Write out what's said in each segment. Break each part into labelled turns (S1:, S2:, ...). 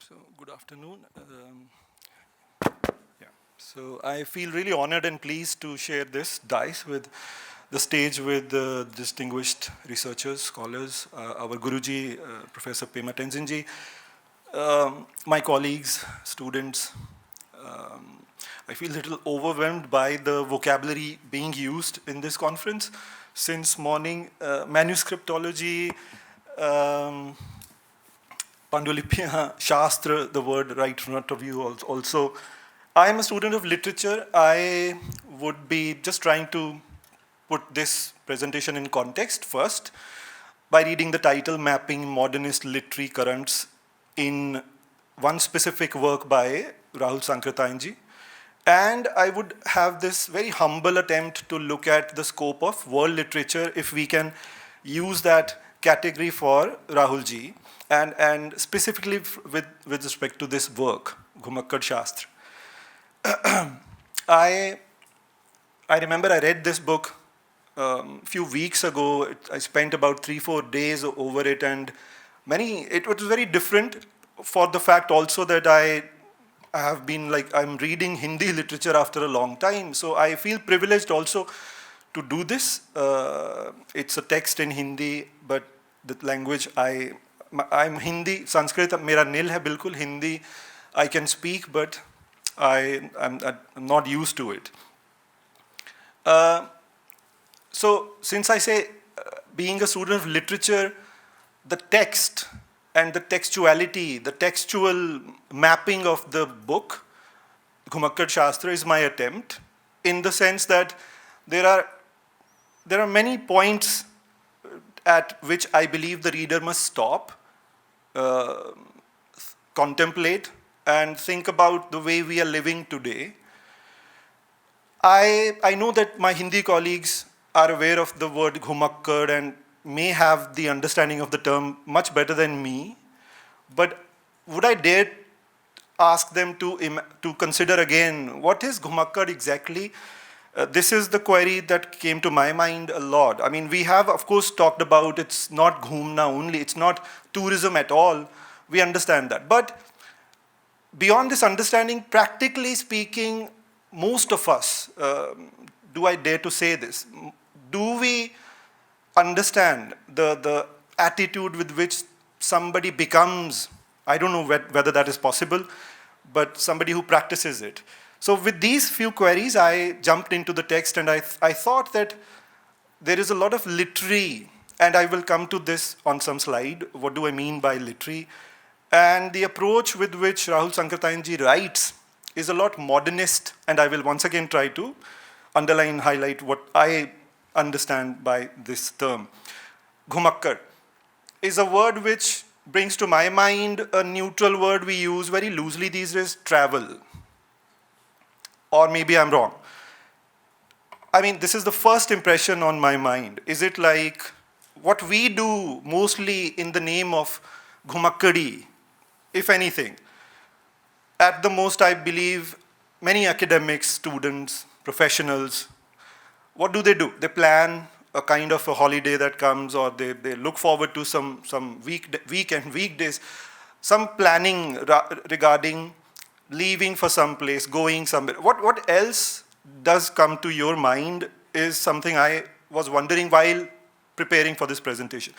S1: So, good afternoon. So, I feel really honored and pleased to share this dice with the stage with distinguished researchers, scholars, our Guruji, Professor Pema Tenzinji, my colleagues, students. I feel a little overwhelmed by the vocabulary being used in this conference. Since morning, manuscriptology, Pandulipya, Shastra, the word right in front of you also. I am a student of literature. I would be just trying to put this presentation in context first by reading the title, Mapping Modernist Literary Currents in one specific work by Rahul Sankrityayan. And I would have this very humble attempt to look at the scope of world literature if we can use that category for Rahulji. And specifically with respect to this work, Ghumakkad Shastra. I remember I read this book a few weeks ago. I spent about 3-4 days over it, and it was very different for the fact also that I have been I'm reading Hindi literature after a long time. So I feel privileged also to do this. It's a text in Hindi, but the language I'm Hindi, Sanskrit mera nil hai bilkul. Hindi I can speak, but I'm not used to it. So since I say being a student of literature, the text and the textuality, the textual mapping of the book, Ghumakkad Shastra, is my attempt, in the sense that there are many points at which I believe the reader must stop, contemplate, and think about the way we are living today. I know that my Hindi colleagues are aware of the word Ghumakkad and may have the understanding of the term much better than me, but would I dare ask them to consider again, what is Ghumakkad exactly? This is the query that came to my mind a lot. I mean, we have, of course, talked about it's not Ghumna only, it's not tourism at all. We understand that. But beyond this understanding, practically speaking, most of us, do I dare to say this, do we understand the attitude with which somebody becomes, I don't know whether that is possible, but somebody who practices it. So with these few queries, I jumped into the text, and I thought that there is a lot of literary, and I will come to this on some slide. What do I mean by literary? And the approach with which Rahul Sankrityayan writes is a lot modernist, and I will once again try to underline, highlight what I understand by this term. Ghumakkad is a word which brings to my mind a neutral word we use very loosely these days, travel. Or maybe I'm wrong. I mean, this is the first impression on my mind. Is it like what we do mostly in the name of Ghumakkadi, if anything? At the most, I believe many academics, students, professionals, what do? They plan a kind of a holiday that comes, or they look forward to some weekdays, some planning regarding leaving for some place, going somewhere. What else does come to your mind is something I was wondering while preparing for this presentation.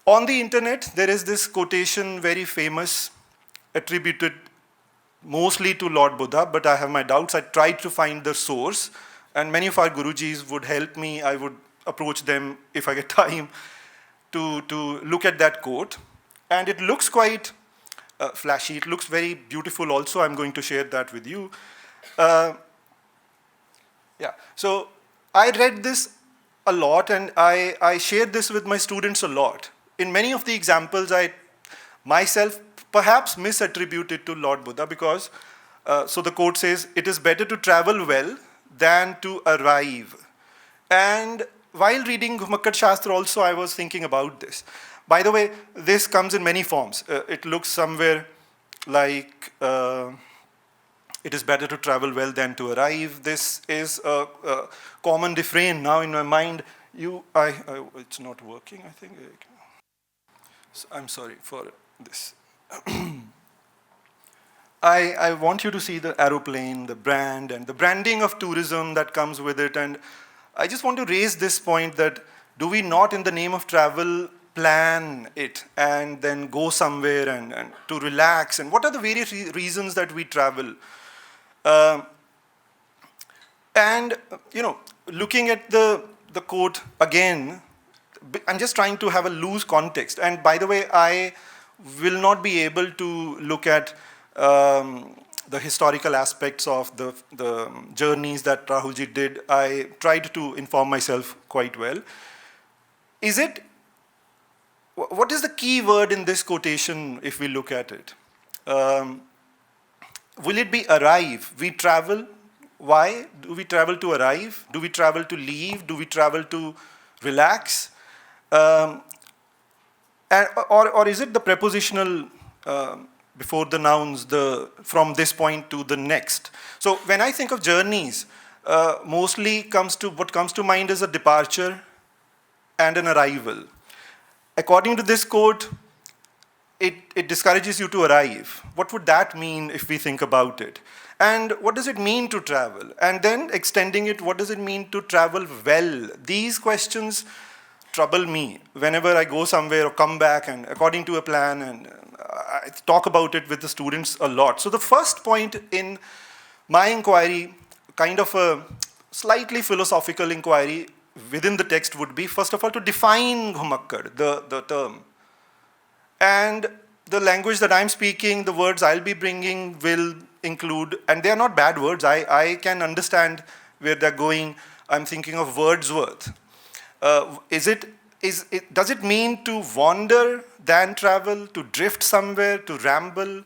S1: On the internet, there is this quotation, very famous, attributed mostly to Lord Buddha, but I have my doubts. I tried to find the source, and many of our Gurujis would help me. I would approach them if I get time to look at that quote. And it looks quite flashy. It looks very beautiful also. I'm going to share that with you. So I read this a lot, and I shared this with my students a lot. In many of the examples, I myself perhaps misattributed to Lord Buddha because, so the quote says, it is better to travel well than to arrive. And while reading Ghumakkad Shastra also, I was thinking about this. By the way, this comes in many forms. It looks somewhere like it is better to travel well than to arrive. This is a common refrain now in my mind. It's not working, I think. So I'm sorry for this. I want you to see the aeroplane, the brand, and the branding of tourism that comes with it. And I just want to raise this point that do we not, in the name of travel, plan it and then go somewhere and to relax? And what are the various reasons that we travel? Um, and, looking at the quote again, I'm just trying to have a loose context. And by the way, I will not be able to look at the historical aspects of the journeys that Rahulji did. I tried to inform myself quite well. What is the key word in this quotation if we look at it? Will it be arrive? We travel. Why? Do we travel to arrive? Do we travel to leave? Do we travel to relax? Or is it the prepositional before the nouns, from this point to the next? So when I think of journeys, mostly what comes to mind is a departure and an arrival. According to this quote, it discourages you to arrive. What would that mean if we think about it? And what does it mean to travel? And then extending it, what does it mean to travel well? These questions trouble me whenever I go somewhere or come back and according to a plan, and I talk about it with the students a lot. So the first point in my inquiry, kind of a slightly philosophical inquiry within the text, would be, first of all, to define Ghumakkad, the term. And the language that I'm speaking, the words I'll be bringing will include, and they are not bad words, I can understand where they're going. I'm thinking of Wordsworth. Does it mean to wander than travel, to drift somewhere, to ramble,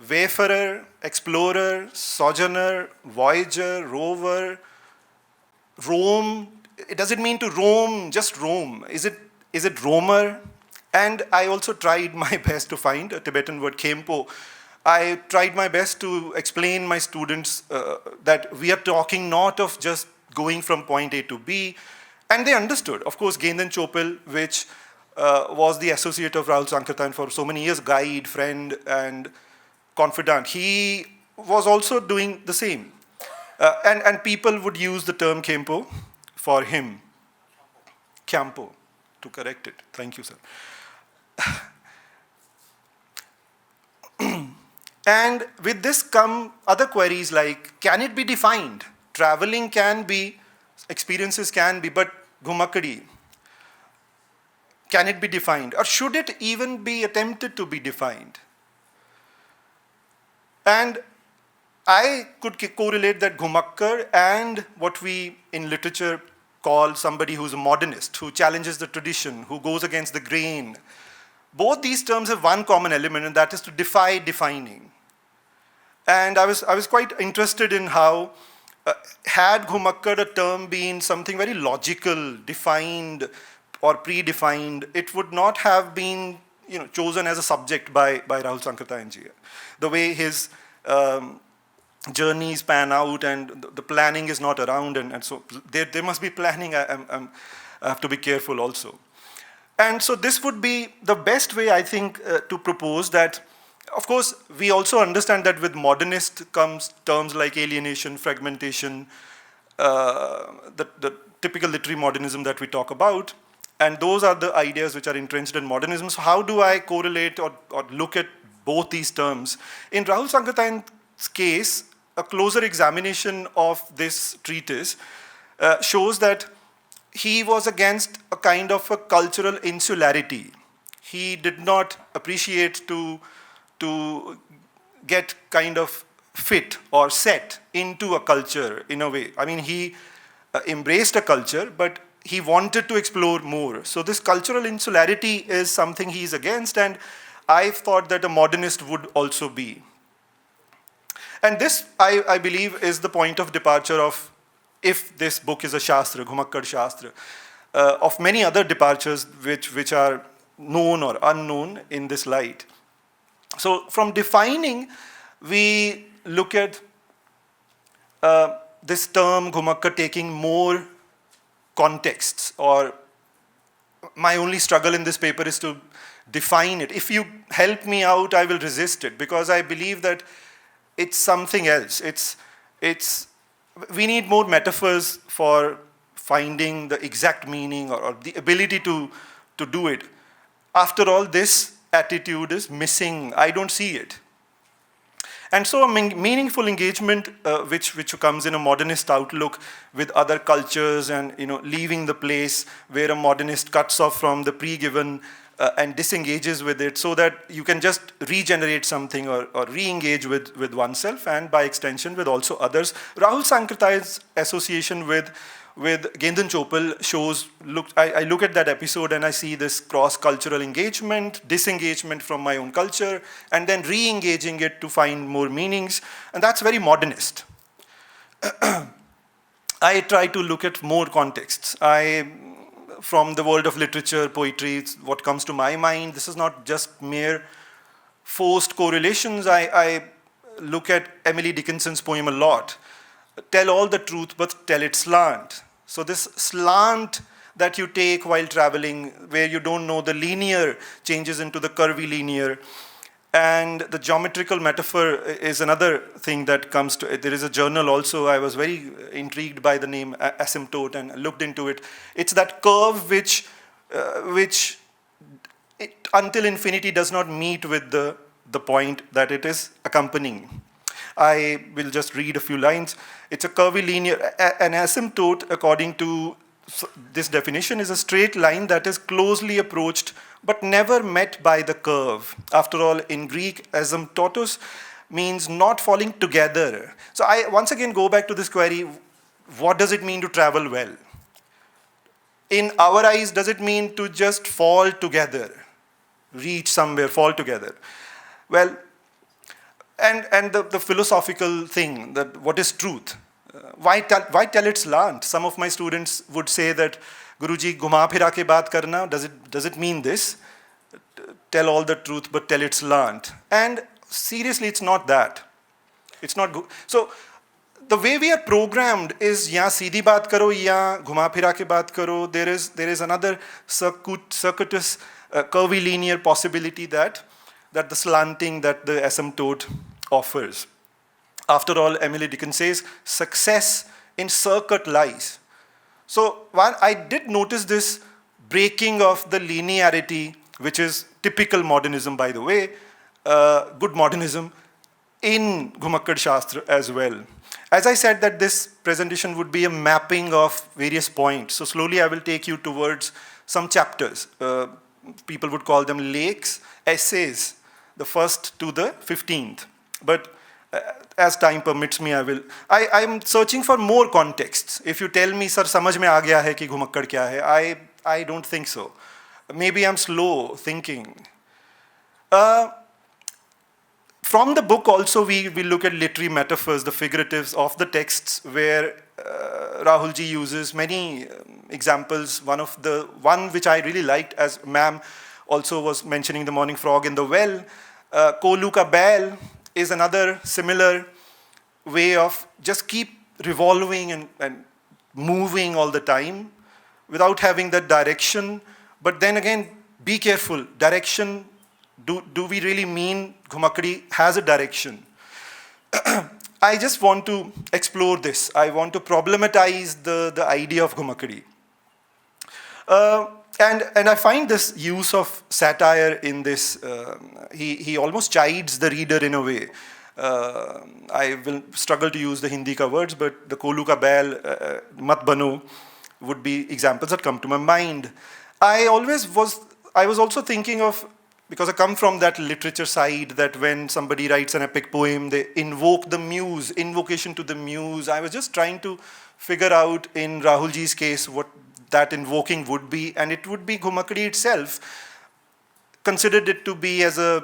S1: wayfarer, explorer, sojourner, voyager, rover, roam? Does it mean to roam, just roam? Is it roamer? And I also tried my best to find a Tibetan word, kempo. I tried my best to explain my students that we are talking not of just going from point A to B, and they understood. Of course, Gendan Chopel, which was the associate of Rahul Sankrityayan for so many years, guide, friend, and confidant, he was also doing the same. And people would use the term kempo for him. Kyampo, to correct it. Thank you, sir. And with this come other queries like, can it be defined? Traveling can be, experiences can be, but Ghumakkadi, can it be defined? Or should it even be attempted to be defined? And I could correlate that Ghumakkad and what we in literature call somebody who's a modernist, who challenges the tradition, who goes against the grain. Both these terms have one common element, and that is to defy defining. And I was quite interested in how, had Ghumakkad a term been something very logical, defined or predefined, it would not have been chosen as a subject by Rahul Sankrityayan ji. The way his journeys pan out and the planning is not around, and so there must be planning. I have to be careful also. And so this would be the best way, I think, to propose that. Of course, we also understand that with modernist comes terms like alienation, fragmentation, the typical literary modernism that we talk about, and those are the ideas which are entrenched in modernism. So how do I correlate or look at both these terms? In Rahul Sankrityayan's case, a closer examination of this treatise shows that he was against a kind of a cultural insularity. He did not appreciate to get kind of fit or set into a culture in a way. I mean, he embraced a culture, but he wanted to explore more. So this cultural insularity is something he's against, and I thought that a modernist would also be. And this, I believe, is the point of departure of, if this book is a Shastra, Ghumakkad Shastra, of many other departures which are known or unknown in this light. So from defining, we look at this term Ghumakkad taking more contexts, or my only struggle in this paper is to define it. If you help me out, I will resist it, because I believe that it's something else. We need more metaphors for finding the exact meaning, or the ability to do it. After all, this attitude is missing. I don't see it. And so a meaningful engagement, which comes in a modernist outlook with other cultures, and leaving the place where a modernist cuts off from the pre-given and disengages with it, so that you can just regenerate something, or re-engage with oneself, and by extension with also others. Rahul Sankrityayan's association with Gendan Chopal shows, I look at that episode and I see this cross-cultural engagement, disengagement from my own culture, and then re-engaging it to find more meanings, and that's very modernist. I try to look at more contexts. From the world of literature, poetry, it's what comes to my mind. This is not just mere forced correlations. I look at Emily Dickinson's poem a lot. Tell all the truth, but tell it slant. So this slant that you take while traveling, where you don't know the linear changes into the curvy linear. And the geometrical metaphor is another thing that comes to it. There is a journal also. I was very intrigued by the name Asymptote and looked into it. It's that curve which until infinity does not meet with the point that it is accompanying. I will just read a few lines. It's a curvy linear. An asymptote, according to this definition, is a straight line that is closely approached but never met by the curve. After all, in Greek, asymptotos means not falling together. So I once again go back to this query, what does it mean to travel well? In our eyes, does it mean to just fall together, reach somewhere, fall together? Well, and the philosophical thing, that what is truth? Why tell it slant? Some of my students would say that, Guruji, ghuma phira ke baat karna, does it mean this? Tell all the truth, but tell it slant. And seriously, it's not that. It's not good. So the way we are programmed is, ya seedhi baat karo, ya ghuma phira ke baat karo. There is another circuitous, curvy linear possibility that the slanting, that the asymptote offers. After all, Emily Dickinson says, success in circuit lies. So while I did notice this breaking of the linearity, which is typical modernism, by the way, good modernism, in Ghumakkad Shastra as well. As I said, that this presentation would be a mapping of various points. So slowly I will take you towards some chapters. People would call them lakes, essays, the first to the 15th. But as time permits me, I'm searching for more contexts. If you tell me, sir, samajh mein aa gaya hai ki Ghumakkad kya hai, I don't think so. Maybe I'm slow thinking. From the book also, we look at literary metaphors, the figuratives of the texts, where Rahulji uses many examples. One which I really liked, as ma'am also was mentioning, the morning frog in the well. Kolu ka bail is another similar way of just keep revolving and moving all the time without having that direction. But then again, be careful. Direction, do we really mean Ghumakkadi has a direction? I just want to explore this. I want to problematize the idea of Ghumakkadi. And I find this use of satire in this, he almost chides the reader in a way. I will struggle to use the Hindi ka words, but the Kolu ka bail, mat bano, would be examples that come to my mind. I was also thinking of, because I come from that literature side, that when somebody writes an epic poem, they invoke the muse, invocation to the muse. I was just trying to figure out, in Rahulji's case, what that invoking would be, and it would be Ghumakkadi itself. Considered it to be as a,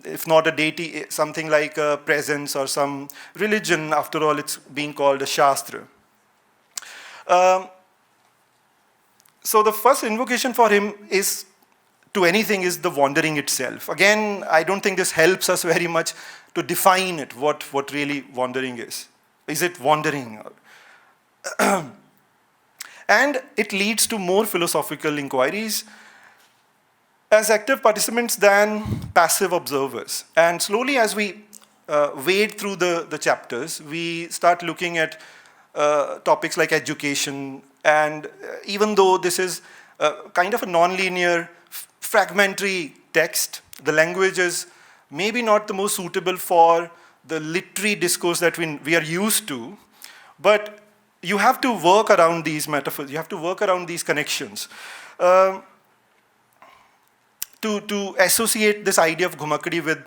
S1: if not a deity, something like a presence or some religion. After all, it's being called a Shastra. So the first invocation for him is, to anything, is the wandering itself. Again, I don't think this helps us very much to define it, what really wandering is. Is it wandering? And it leads to more philosophical inquiries as active participants than passive observers. And slowly, as we wade through the chapters, we start looking at topics like education. And even though this is kind of a non-linear, fragmentary text, the language is maybe not the most suitable for the literary discourse that we are used to, but you have to work around these metaphors, you have to work around these connections. To associate this idea of Ghumakkadi with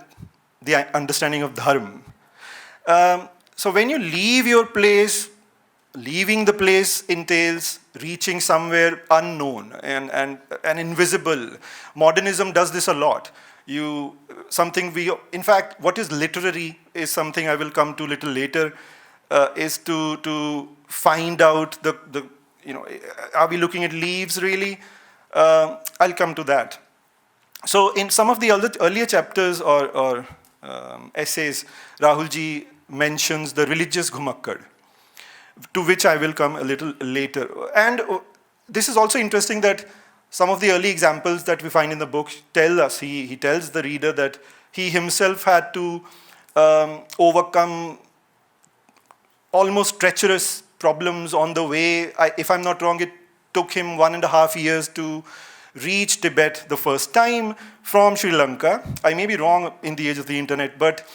S1: the understanding of dharma. So when you leave your place, leaving the place entails reaching somewhere unknown and invisible. Modernism does this a lot. In fact, what is literary is something I will come to a little later, is to find out are we looking at leaves really? I'll come to that. So in some of the earlier chapters or essays, Rahulji mentions the religious Ghumakkad, to which I will come a little later. And this is also interesting that some of the early examples that we find in the book tell us, he tells the reader that he himself had to overcome almost treacherous problems on the way. If I'm not wrong, it took him 1.5 years to reach Tibet the first time from Sri Lanka. I may be wrong in the age of the internet, but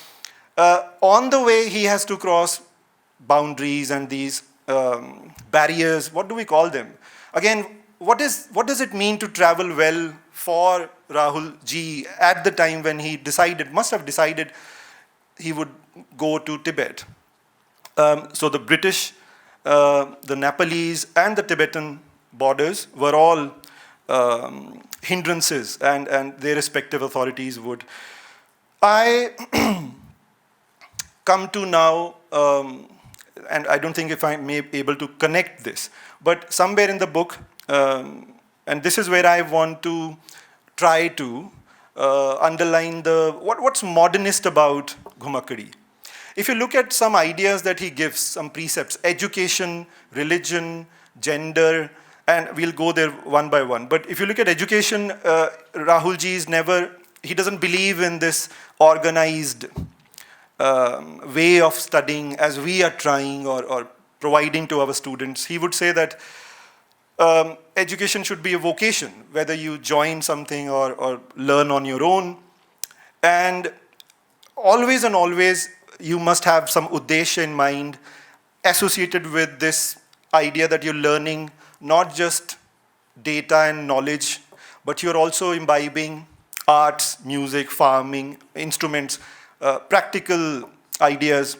S1: on the way he has to cross boundaries and these barriers. What do we call them? Again, what does it mean to travel well for Rahul Ji at the time when he must have decided he would go to Tibet? So the British, the Nepalese, and the Tibetan borders were all hindrances, and their respective authorities would. I come to now, and I don't think if I may be able to connect this, but somewhere in the book, and this is where I want to try to underline what's modernist about Ghumakkadi. If you look at some ideas that he gives, some precepts, education, religion, gender, and we'll go there one by one. But if you look at education, Rahulji he doesn't believe in this organized way of studying as we are trying or providing to our students. He would say that education should be a vocation, whether you join something or learn on your own. And always, you must have some uddesha in mind associated with this idea that you're learning not just data and knowledge, but you're also imbibing arts, music, farming, instruments, practical ideas.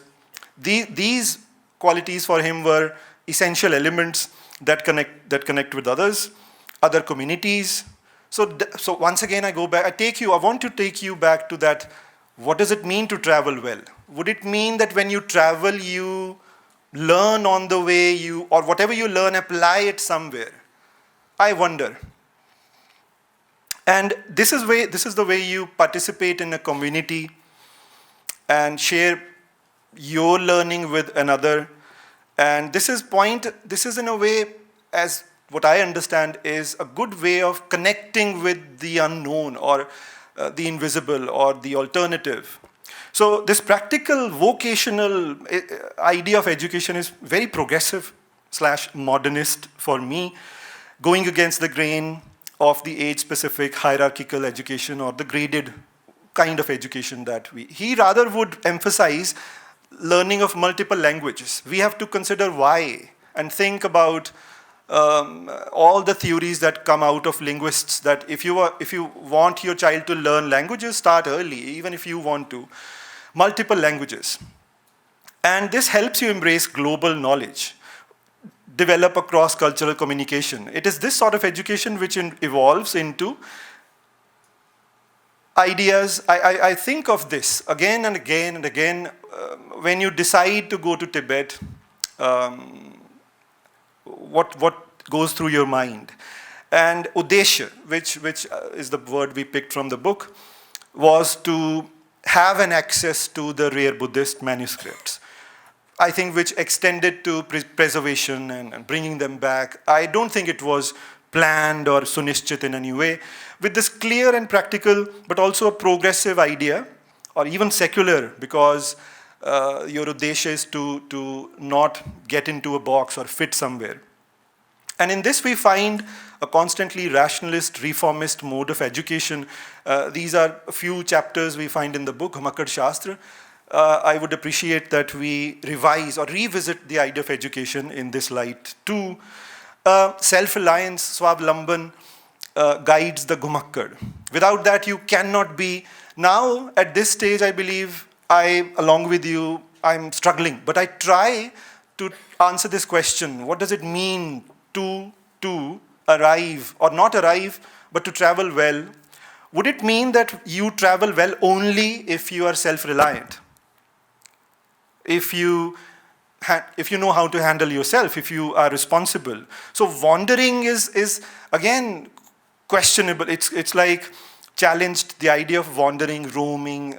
S1: These qualities for him were essential elements that connect with others, other communities. So once again, I want to take you back to that. What does it mean to travel well? Would it mean that when you travel, you learn on the way, or whatever you learn, apply it somewhere? I wonder. And this is the way you participate in a community and share your learning with another. And this is in a way, as what I understand, is a good way of connecting with the unknown or the invisible or the alternative. So this practical vocational idea of education is very progressive / modernist for me, going against the grain of the age-specific hierarchical education or the graded kind of education that he rather would emphasize learning of multiple languages. We have to consider why and think about all the theories that come out of linguists, that if you want your child to learn languages, start early, even if you want to. Multiple languages. And this helps you embrace global knowledge, develop a cross-cultural communication. It is this sort of education which evolves into ideas. I think of this again and again and again when you decide to go to Tibet. What goes through your mind? And uddesha, which is the word we picked from the book, was to have an access to the rare Buddhist manuscripts. I think, which extended to preservation and bringing them back. I don't think it was planned or sunishchit in any way. With this clear and practical, but also a progressive idea, or even secular, because your uddesha is to not get into a box or fit somewhere. And in this we find a constantly rationalist, reformist mode of education. These are a few chapters we find in the book, Ghumakkad Shastra. I would appreciate that we revise or revisit the idea of education in this light too. Self-reliance, Swavlamban, guides the Ghumakkad. Without that, you cannot be. Now, at this stage, I believe along with you, I'm struggling. But I try to answer this question. What does it mean to arrive, or not arrive, but to travel well? Would it mean that you travel well only if you are self-reliant? If you know how to handle yourself, if you are responsible. So wandering is again questionable. It's like challenged. The idea of wandering, roaming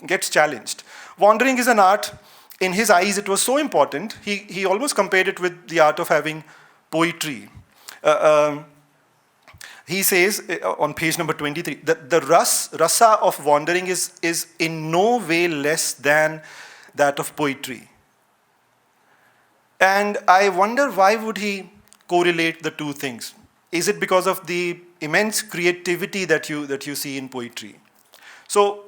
S1: gets challenged. Wandering is an art. In his eyes, it was so important. He almost compared it with the art of having poetry. He says on page number 23 that the rasa of wandering is in no way less than that of poetry. And I wonder, why would he correlate the two things? Is it because of the immense creativity that you see in poetry? So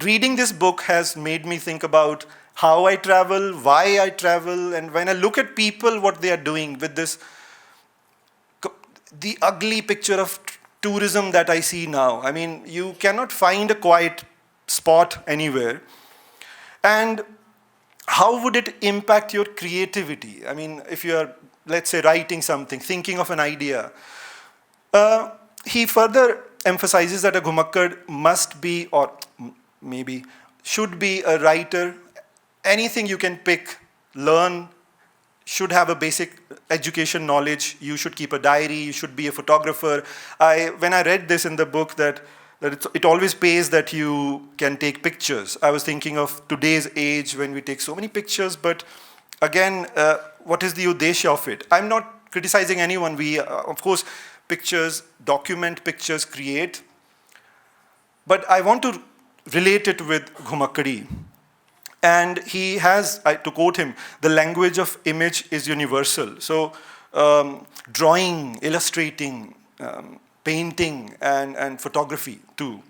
S1: reading this book has made me think about how I travel, why I travel, and when I look at people, what they are doing with this, the ugly picture of tourism that I see now. I mean, you cannot find a quiet spot anywhere. And how would it impact your creativity? I mean, if you are, let's say, writing something, thinking of an idea. He further emphasizes that a Ghumakkad must be, or maybe should be, a writer. Anything you can pick, learn, should have a basic education knowledge. You should keep a diary. You should be a photographer. When I read this in the book, that it always pays that you can take pictures. I was thinking of today's age when we take so many pictures, but again, what is the uddesha of it? I'm not criticizing anyone. We, of course, pictures, document pictures, create. But I want to relate it with Ghumakkadi. And he has, to quote him, the language of image is universal. So drawing, illustrating, painting, and photography too.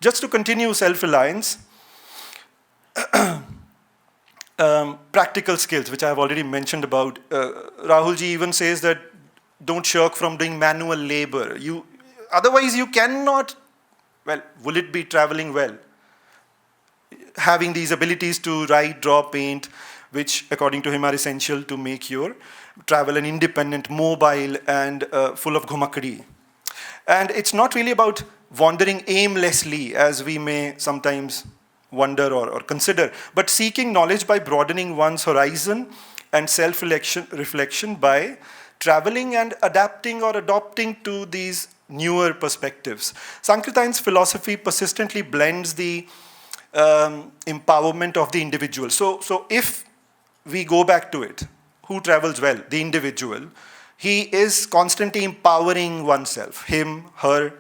S1: Just to continue self-reliance, practical skills, which I have already mentioned about. Rahulji even says that don't shirk from doing manual labor. Otherwise you cannot, well, will it be traveling well? Having these abilities to write, draw, paint, which according to him are essential to make your travel an independent, mobile, and full of Ghumakkadi. And it's not really about wandering aimlessly, as we may sometimes wonder or consider, but seeking knowledge by broadening one's horizon and self-reflection by traveling and adapting or adopting to these newer perspectives. Sankrityayan's philosophy persistently blends the empowerment of the individual. So if we go back to it, who travels well? The individual. He is constantly empowering oneself, him, her.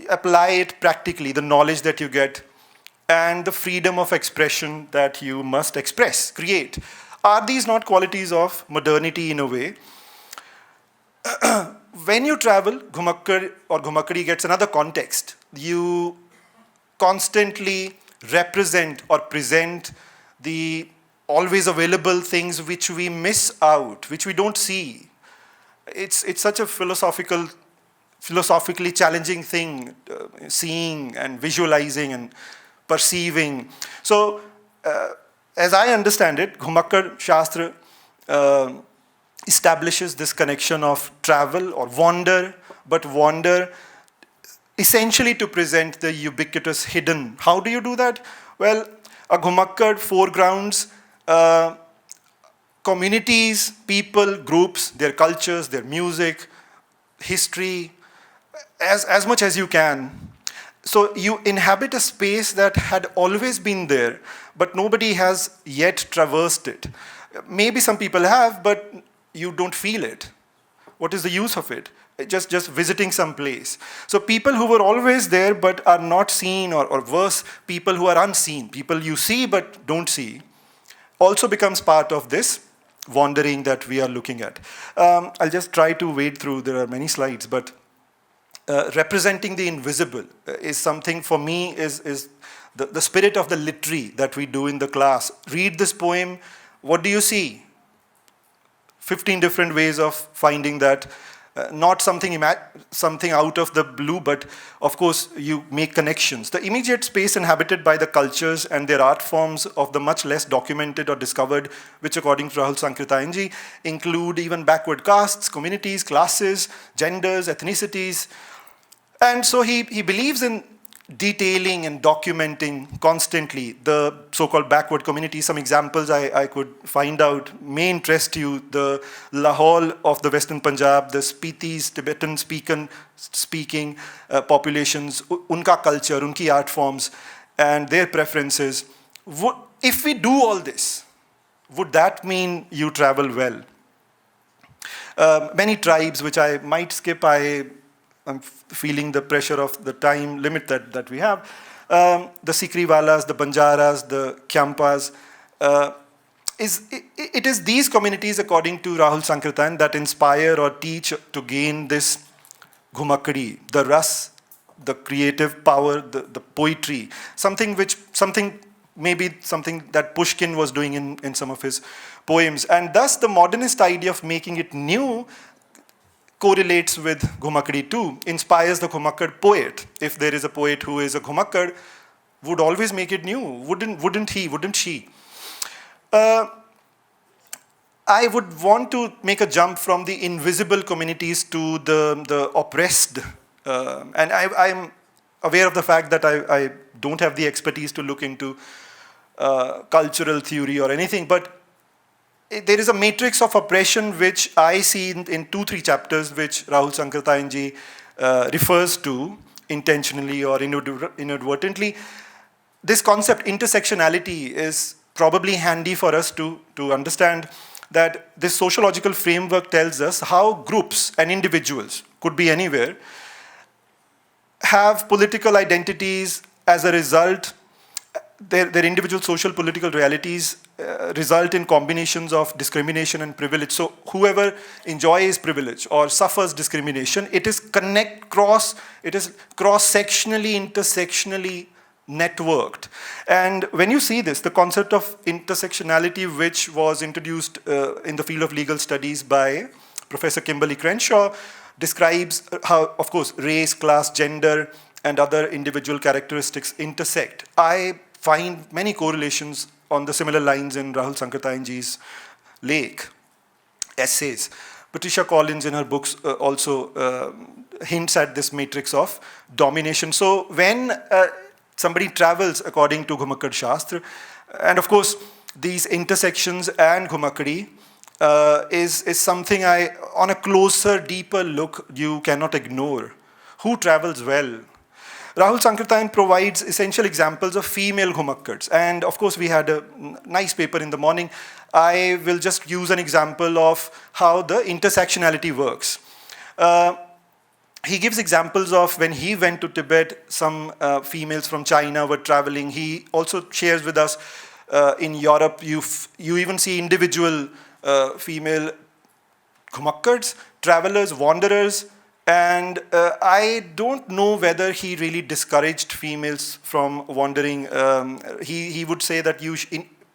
S1: Apply it practically, the knowledge that you get, and the freedom of expression that you must express, create. Are these not qualities of modernity in a way? When you travel, Ghumakkad or Ghumakkadi gets another context. You constantly represent or present the always available things which we miss out, which we don't see. It's such a philosophically challenging thing, seeing and visualizing and perceiving. So, as I understand it, Ghumakkad Shastra establishes this connection of travel or wander, but wander essentially to present the ubiquitous hidden. How do you do that? Well, a Ghumakkad foregrounds communities, people, groups, their cultures, their music, history, as much as you can. So you inhabit a space that had always been there, but nobody has yet traversed it. Maybe some people have, but you don't feel it. What is the use of it? Just visiting some place. So people who were always there but are not seen, or worse, people who are unseen, people you see but don't see, also becomes part of this wandering that we are looking at. I'll just try to wade through, there are many slides, but representing the invisible is something for me is the spirit of the literary that we do in the class. Read this poem, what do you see? 15 different ways of finding that. Not something out of the blue, but of course you make connections. The immediate space inhabited by the cultures and their art forms of the much less documented or discovered, which according to Rahul Sankrityayan include even backward castes, communities, classes, genders, ethnicities. And so he believes in detailing and documenting constantly the so-called backward communities. Some examples I could find out may interest you. The Lahore of the Western Punjab, the Spitis, Tibetan speaking populations, unka culture, unki art forms, and their preferences. If we do all this, would that mean you travel well? Many tribes, which I might skip, I'm feeling the pressure of the time limit that we have. The Sikriwalas, the Banjaras, the Kyampas. It is these communities, according to Rahul Sankrityayan, that inspire or teach to gain this Ghumakkad, the ras, the creative power, the poetry, something maybe something that Pushkin was doing in some of his poems. And thus the modernist idea of making it new correlates with Ghumakkad too, inspires the Ghumakkad poet. If there is a poet who is a Ghumakkad, would always make it new, wouldn't he, wouldn't she? I would want to make a jump from the invisible communities to the oppressed. And I'm aware of the fact that I don't have the expertise to look into cultural theory or anything, but there is a matrix of oppression which I see in 2-3 chapters which Rahul Sankrityayan refers to intentionally or inadvertently. This concept, intersectionality, is probably handy for us to understand that this sociological framework tells us how groups and individuals, could be anywhere, have political identities as a result. Their individual social political realities result in combinations of discrimination and privilege. So whoever enjoys privilege or suffers discrimination, it is cross-sectionally, intersectionally networked. And when you see this, the concept of intersectionality, which was introduced in the field of legal studies by Professor Kimberly Crenshaw, describes how, of course, race, class, gender, and other individual characteristics intersect. I find many correlations on the similar lines in Rahul Sankrityayan's Lake essays. Patricia Collins in her books also hints at this matrix of domination. So when somebody travels according to Ghumakkad Shastra, and of course these intersections and Ghumakkad is something on a closer, deeper look, you cannot ignore. Who travels well? Rahul Sankrityayan provides essential examples of female Ghumakkads. And of course, we had a nice paper in the morning. I will just use an example of how the intersectionality works. He gives examples of when he went to Tibet, some females from China were traveling. He also shares with us in Europe, you even see individual female Ghumakkads, travelers, wanderers. And I don't know whether he really discouraged females from wandering. He would say that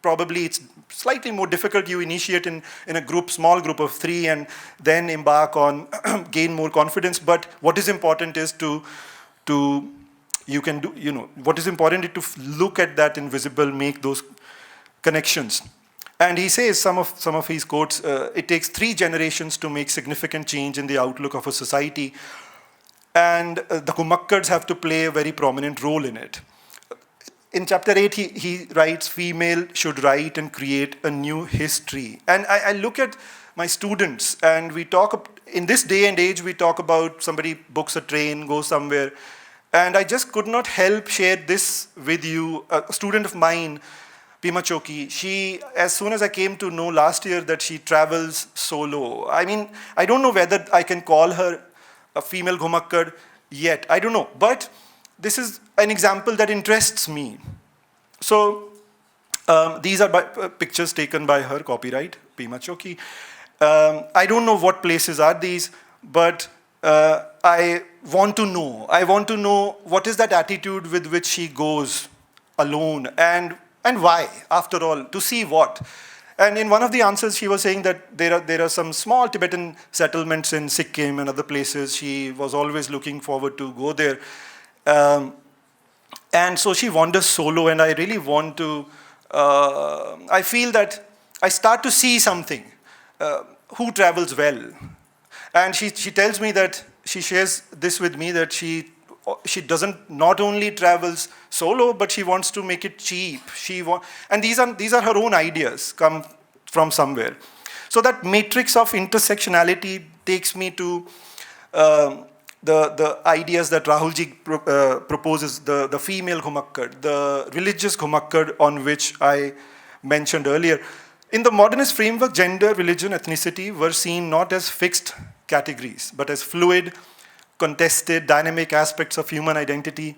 S1: probably it's slightly more difficult. You initiate in a small group of 3, and then embark on gain more confidence. But what is important is what is important is to look at that invisible, make those connections. And he says, some of his quotes, it takes 3 generations to make significant change in the outlook of a society. And the Ghumakkads have to play a very prominent role in it. In chapter 8, he writes, female should write and create a new history. And I look at my students, and we talk, in this day and age, we talk about somebody books a train, goes somewhere. And I just could not help share this with you. A student of mine, Pima Choki, she, as soon as I came to know last year that she travels solo, I mean, I don't know whether I can call her a female Ghumakkad yet. I don't know. But this is an example that interests me. So these are pictures taken by her, copyright, Pima Choki. I don't know what places are these, but I want to know. I want to know what is that attitude with which she goes alone, and why, after all, to see what. And in one of the answers, she was saying that there are some small Tibetan settlements in Sikkim and other places. She was always looking forward to go there. And so she wanders solo, and I really want to, I feel that I start to see something. Who travels well? And she tells me that, she shares this with me, that she doesn't not only travels solo, but she wants to make it cheap. And these are her own ideas, come from somewhere. So that matrix of intersectionality takes me to the ideas that Rahulji proposes, the female Ghumakkad, the religious Ghumakkad on which I mentioned earlier. In the modernist framework, gender, religion, ethnicity were seen not as fixed categories, but as fluid, contested, dynamic aspects of human identity.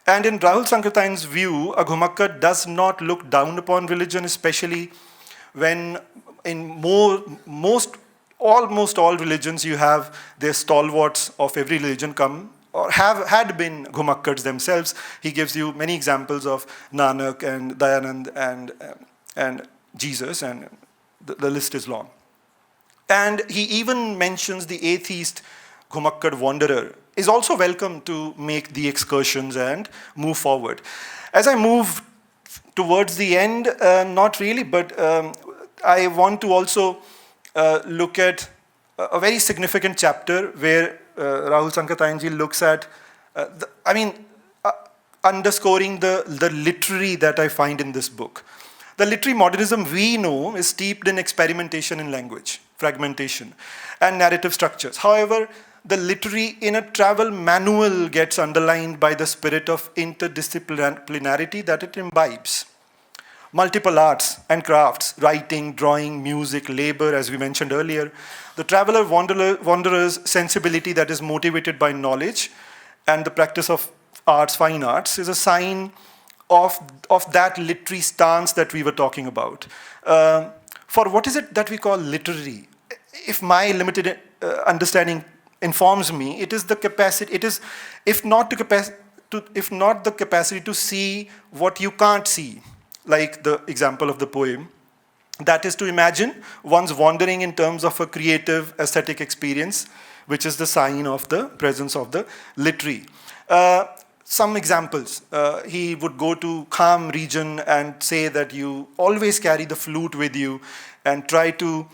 S1: And in Rahul Sankrityayan's view, a Ghumakkad does not look down upon religion, especially when in almost all religions you have their stalwarts of every religion come, or had been Ghumakkads themselves. He gives you many examples of Nanak and Dayanand and Jesus, and the list is long. And he even mentions the atheist Ghumakkad wanderer is also welcome to make the excursions and move forward. As I move towards the end, not really, but I want to also look at a very significant chapter where Rahul Sankrityayan looks at, underscoring the literary that I find in this book. The literary modernism we know is steeped in experimentation in language, fragmentation, and narrative structures. However, the literary in a travel manual gets underlined by the spirit of interdisciplinarity that it imbibes. Multiple arts and crafts, writing, drawing, music, labor, as we mentioned earlier. The traveler wanderer's sensibility that is motivated by knowledge and the practice of arts, fine arts, is a sign of that literary stance that we were talking about. For what is it that we call literary? If my limited understanding informs me, it is the capacity, it is, if not the capacity to see what you can't see, like the example of the poem, that is to imagine one's wandering in terms of a creative aesthetic experience, which is the sign of the presence of the literary. Some examples, he would go to Kham region and say that you always carry the flute with you and try to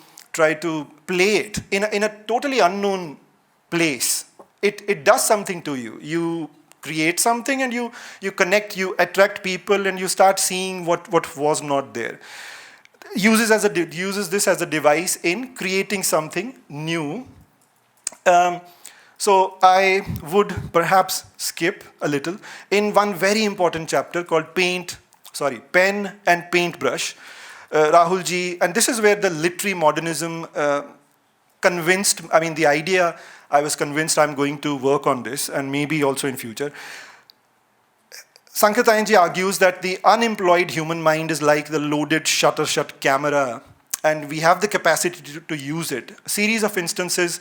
S1: play it in a totally unknown place. It does something to you. You create something and you connect, you attract people, and you start seeing what was not there. Uses this as a device in creating something new. So I would perhaps skip a little in one very important chapter called Pen and Paintbrush. Rahulji, and this is where the literary modernism the idea, I was convinced I'm going to work on this, and maybe also in future. Sankrityayan argues that the unemployed human mind is like the loaded shutter-shut camera, and we have the capacity to use it. A series of instances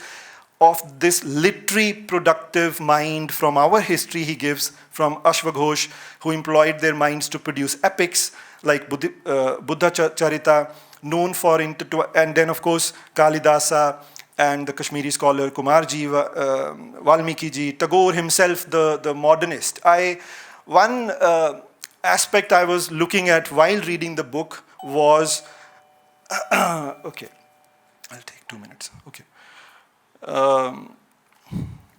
S1: of this literary productive mind from our history he gives, from Ashwaghosh, who employed their minds to produce epics like Buddha Charita, known for, and then of course Kalidasa and the Kashmiri scholar Kumarji, Valmiki ji, Tagore himself, the modernist. One aspect I was looking at while reading the book was, okay, I'll take 2 minutes, okay. All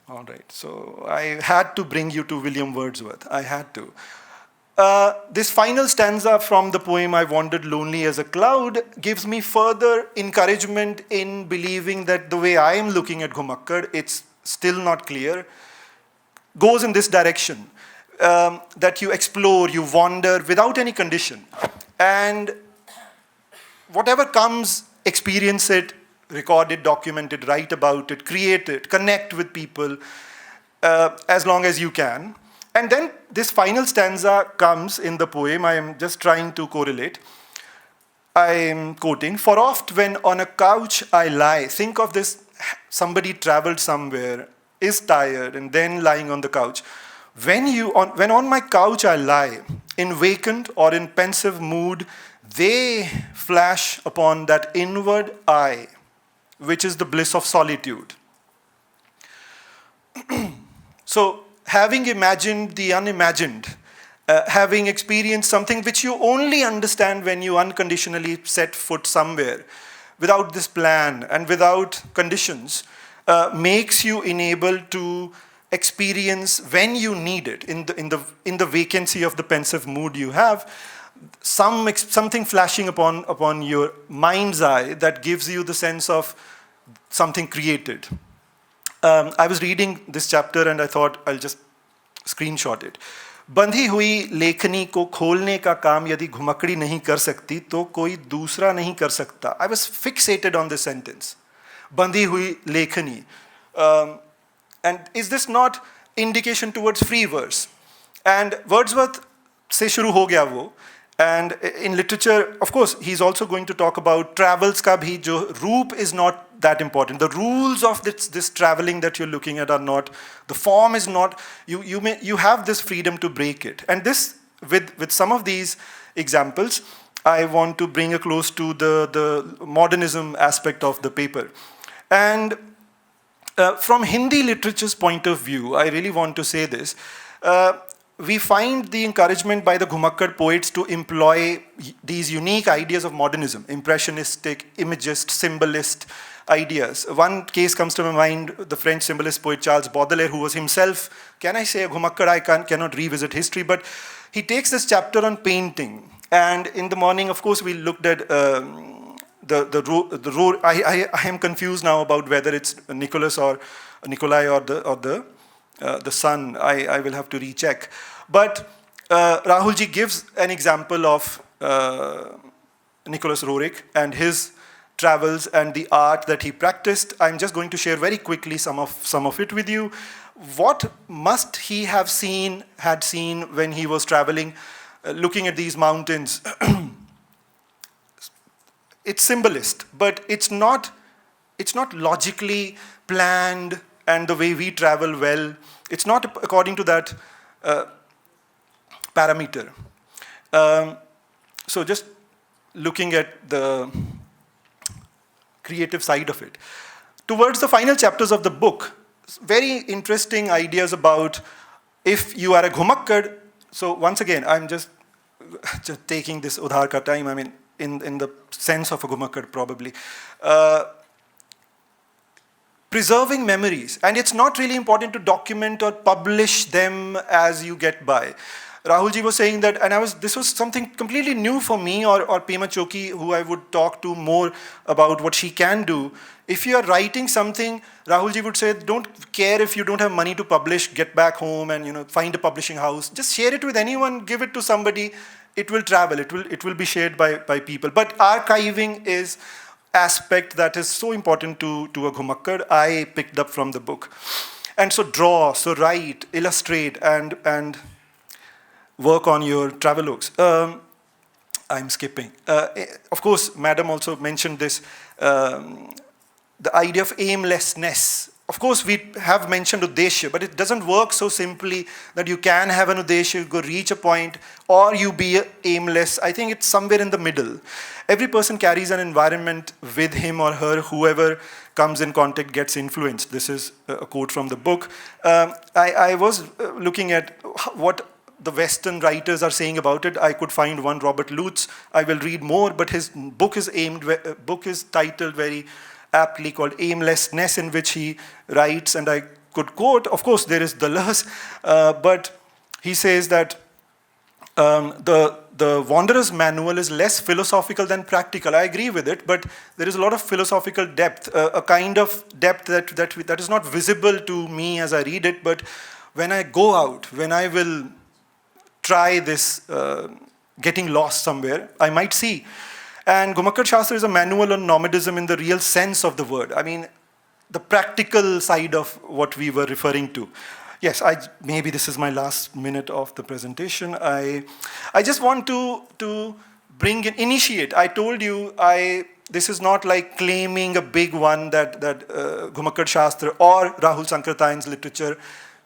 S1: right, so I had to bring you to William Wordsworth. I had to. This final stanza from the poem, I Wandered Lonely as a Cloud, gives me further encouragement in believing that the way I am looking at Ghumakkad, it's still not clear. goes in this direction, that you explore, you wander without any condition. And whatever comes, experience it, record it, document it, write about it, create it, connect with people as long as you can. And then this final stanza comes in the poem. I am just trying to correlate. I am quoting, "For oft when on a couch I lie," think of this, somebody traveled somewhere, is tired, and then lying on the couch. When on my couch I lie, in vacant or in pensive mood, they flash upon that inward eye, which is the bliss of solitude. So, having imagined the unimagined, having experienced something which you only understand when you unconditionally set foot somewhere, without this plan and without conditions, makes you enabled to experience when you need it, in the vacancy of the pensive mood you have, something flashing upon your mind's eye that gives you the sense of something created. I was reading this chapter and I thought I'll just screenshot it. बंधी हुई लेखनी को खोलने का काम यदि घुमक्कड़ी नहीं कर सकती तो कोई दूसरा नहीं कर सकता. I was fixated on this sentence. बंधी हुई लेखनी. And is this not indication towards free verse? And Wordsworth से शुरू हो गया वो. And in literature, of course, he's also going to talk about travels का भी जो रूप is not that important. The rules of this traveling that you're looking at are not, the form is not, you have this freedom to break it. And this, with some of these examples, I want to bring a close to the modernism aspect of the paper. And from Hindi literature's point of view, I really want to say this, we find the encouragement by the Ghumakkad poets to employ these unique ideas of modernism, impressionistic, imagist, symbolist ideas. One case comes to my mind, the French symbolist poet Charles Baudelaire, who was himself, can I say a Ghumakkad? I cannot revisit history, but he takes this chapter on painting. And in the morning, of course, we looked at I am confused now about whether it's Nicholas or Nikolai or the son. I will have to recheck. But Rahulji gives an example of Nicholas Roerich and his travels and the art that he practiced. I'm just going to share very quickly some of it with you. What must he had seen when he was traveling, looking at these mountains? It's symbolist, but it's not logically planned and the way we travel well. It's not according to that parameter. So just looking at the creative side of it. Towards the final chapters of the book, very interesting ideas about if you are a Ghumakkad. So once again, I'm just taking this Udhar ka time, I mean, in the sense of a Ghumakkad probably. Preserving memories, and it's not really important to document or publish them as you get by. Rahulji was saying that, and this was something completely new for me or Pema Choki, who I would talk to more about what she can do. If you are writing something, Rahulji would say, don't care if you don't have money to publish, get back home and find a publishing house. Just share it with anyone, give it to somebody. It will travel, it will be shared by people. But archiving is aspect that is so important to a Ghumakkad. I picked up from the book. And so draw, so write, illustrate, and work on your travelogues. I'm skipping. Of course, Madam also mentioned this, the idea of aimlessness. Of course, we have mentioned Uddeshya, but it doesn't work so simply that you can have an Uddeshya, go reach a point, or you be aimless. I think it's somewhere in the middle. Every person carries an environment with him or her. Whoever comes in contact gets influenced. This is a quote from the book. I was looking at what the Western writers are saying about it. I could find one, Robert Lutz. I will read more, but his book is titled very aptly called Aimlessness, in which he writes, and I could quote, of course there is Deleuze, but he says that the Wanderer's Manual is less philosophical than practical. I agree with it, but there is a lot of philosophical depth, a kind of depth that is not visible to me as I read it, but when I go out, when I will try this getting lost somewhere, I might see. And Ghumakkad Shastra is a manual on nomadism in the real sense of the word. I mean, the practical side of what we were referring to. Yes, maybe this is my last minute of the presentation. I just want to initiate. I told you, this is not like claiming a big one that Ghumakkad Shastra or Rahul Sankrityayan's literature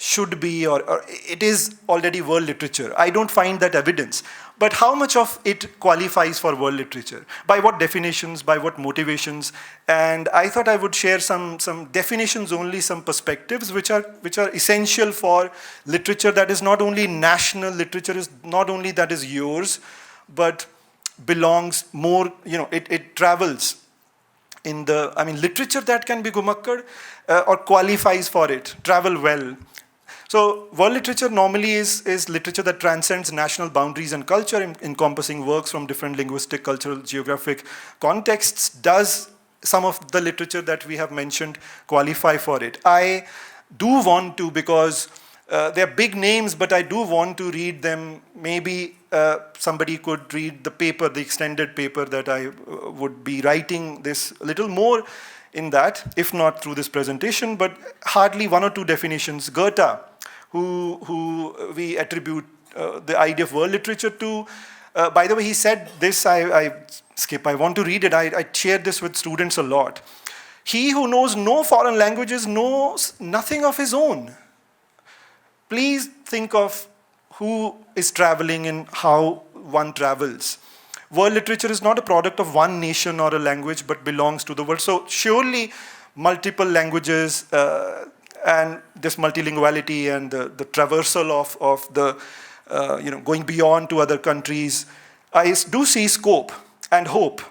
S1: should be, or it is already world literature. I don't find that evidence. But how much of it qualifies for world literature? By what definitions, by what motivations? And I thought I would share some definitions only, some perspectives which are essential for literature that is not only national, literature is not only that is yours, but belongs more, it travels in the, literature that can be Ghumakkad or qualifies for it, travel well. So world literature normally is literature that transcends national boundaries and culture, encompassing works from different linguistic, cultural, geographic contexts. Does some of the literature that we have mentioned qualify for it? I do want to, because they're big names, but I do want to read them. Maybe somebody could read the paper, the extended paper that I would be writing this a little more in that, if not through this presentation, but hardly one or two definitions. Goethe, who we attribute the idea of world literature to. By the way, he said this, I want to read it. I share this with students a lot. He who knows no foreign languages knows nothing of his own. Please think of who is traveling and how one travels. World literature is not a product of one nation or a language, but belongs to the world. So surely multiple languages and this multilinguality and the traversal of the, going beyond to other countries, I do see scope and hope.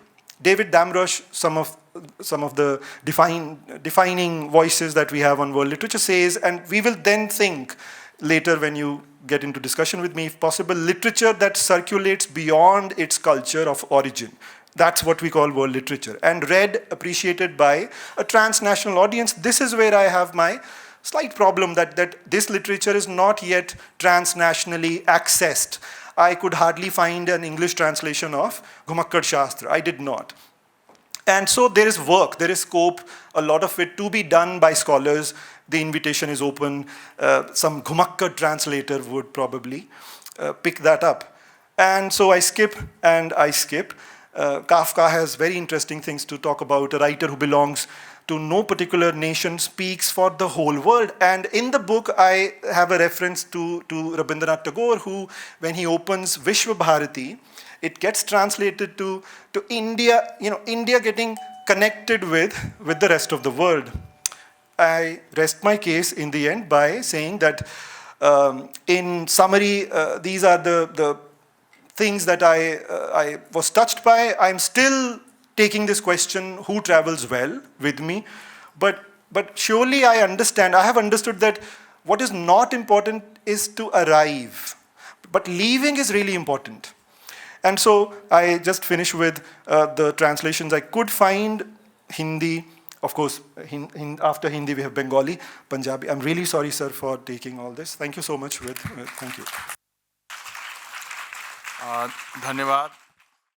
S1: David Damrosch, some of the defining voices that we have on world literature says, and we will then think later when you get into discussion with me, if possible, literature that circulates beyond its culture of origin. That's what we call world literature. And read, appreciated by a transnational audience. This is where I have my slight problem, that this literature is not yet transnationally accessed. I could hardly find an English translation of Ghumakkad Shastra. I did not. And so there is work, there is scope, a lot of it to be done by scholars. The invitation is open. Some Ghumakkad translator would probably pick that up. And so I skip and I skip. Kafka has very interesting things to talk about. A writer who belongs to no particular nation speaks for the whole world. And in the book, I have a reference to Rabindranath Tagore, who, when he opens Vishwa Bharati, it gets translated to India, India getting connected with the rest of the world. I rest my case in the end by saying that, in summary, these are the things that I was touched by. I'm still taking this question, who travels well with me? But surely I have understood that what is not important is to arrive. But leaving is really important. And so I just finish with the translations I could find. Hindi, of course, after Hindi we have Bengali, Punjabi. I'm really sorry, sir, for taking all this. Thank you so much. Thank you.
S2: धन्यवाद.